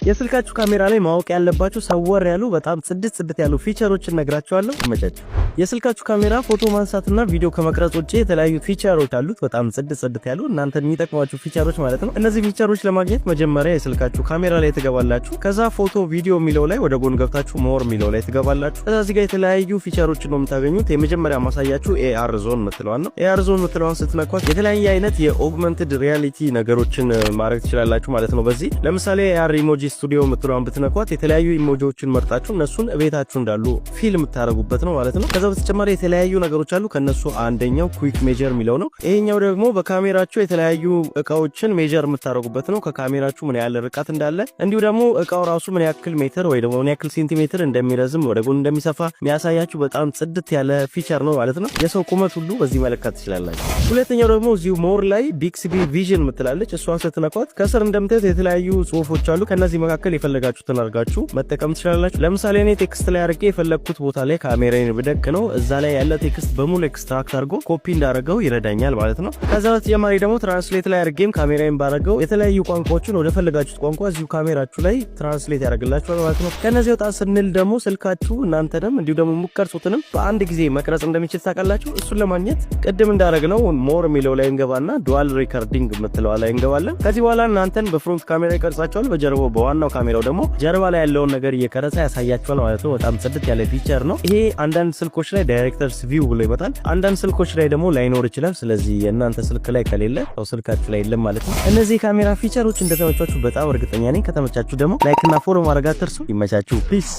የስልካችሁ ካሜራ ላይ ማወቅ ያለባችሁ ሰወር ያሉ በጣም ጽድት ያሉ ፊቸሮችን ነግራችኋለሁ። መጨረሻ የስልካችሁ ካሜራ ፎቶ ማንሳትና ቪዲዮ ከመቅረጽ ውጪ የተለያዩ ፊቸሮች አሉት። በጣም ጽድት ያሉ እናንተን የሚጠቅሟችሁ ፊቸሮች ማለት ነው። እነዚህ ፊቸሮች ለማግኘት መጀመሪያ የስልካችሁ ካሜራ ላይ ትገባላችሁ። ከዛ ፎቶ ቪዲዮ የሚለው ላይ ወደ ጎን ገብታችሁ ሞር የሚለው ላይ ትገባላችሁ። ከዛ እዚህ ጋር የተለያዩ ፊቸሮችን ነው የምታገኙት። የመጀመሪያ ማሳያችሁ ኤአር ዞን ምትለዋን ነው። ኤአር ዞን ምትለዋን ስትነኳት የተለያየ አይነት የኦግመንትድ ሪያሊቲ ነገሮችን ማድረግ ትችላላችሁ ማለት ነው። በዚህ ለምሳሌ ኤአር ኢሞጂ ስቱዲዮ ምትለዋን ብትነኳት የተለያዩ ኢሞጂዎችን መርጣችሁ እነሱን ቤታችሁ እንዳሉ ፊልም ታረጉበት ነው ማለት ነው። ከዛ በተጨማሪ የተለያዩ ነገሮች አሉ። ከነሱ አንደኛው ኩዊክ ሜጀር የሚለው ነው። ይሄኛው ደግሞ በካሜራችሁ የተለያዩ እቃዎችን ሜጀር የምታረጉበት ነው። ከካሜራችሁ ምን ያህል ርቀት እንዳለ እንዲሁ ደግሞ እቃው ራሱ ምን ያክል ሜትር ወይ ደግሞ ምን ያክል ሴንቲሜትር እንደሚረዝም ወደ ጎን እንደሚሰፋ የሚያሳያችሁ በጣም ጽድት ያለ ፊቸር ነው ማለት ነው። የሰው ቁመት ሁሉ በዚህ መለካት ትችላላችሁ። ሁለተኛው ደግሞ እዚሁ ሞር ላይ ቢክስቢ ቪዥን ምትላለች። እሷን ስትነኳት ከስር እንደምታዩት የተለያዩ ጽሁፎች አሉ። ከነዚህ መካከል የፈለጋችሁትን አድርጋችሁ መጠቀም ትችላላችሁ። ለምሳሌ እኔ ቴክስት ላይ አድርጌ የፈለግኩት ቦታ ላይ ካሜራዬን ብደቅ ነው እዛ ላይ ያለ ቴክስት በሙሉ ኤክስትራክት አድርጎ ኮፒ እንዳደረገው ይረዳኛል ማለት ነው። ከዛ በተጨማሪ ደግሞ ትራንስሌት ላይ አድርጌም ካሜራዬን ባደረገው የተለያዩ ቋንቋዎችን ወደ ፈለጋችሁት ቋንቋ እዚሁ ካሜራችሁ ላይ ትራንስሌት ያደርግላችኋል ማለት ነው። ከነዚህ ወጣ ስንል ደግሞ ስልካችሁ እናንተንም እንዲሁ ደግሞ የምትቀርጹትንም በአንድ ጊዜ መቅረጽ እንደሚችል ታውቃላችሁ። እሱን ለማግኘት ቅድም እንዳደረግነው ሞር የሚለው ላይ እንገባና ዱዋል ሪከርዲንግ የምትለው ላይ እንገባለን። ከዚህ በኋላ እናንተን በፍሮንት ካሜራ ይቀርጻችኋል፣ በጀርባው በዋናው ካሜራው ደግሞ ጀርባ ላይ ያለውን ነገር እየቀረጸ ያሳያችኋል ማለት ነው። በጣም ጽድት ያለ ፊቸር ነው ይሄ። አንዳንድ ስልኮች ላይ ዳይሬክተርስ ቪው ብሎ ይመጣል፣ አንዳንድ ስልኮች ላይ ደግሞ ላይኖር ይችላል። ስለዚህ የእናንተ ስልክ ላይ ከሌለ ያው ስልካችሁ ላይ የለም ማለት ነው። እነዚህ ካሜራ ፊቸሮች እንደተመቻችሁ በጣም እርግጠኛ ነኝ። ከተመቻችሁ ደግሞ ላይክ እና ፎሎ ማድረግ አትርሱ። ይመቻችሁ። ፒስ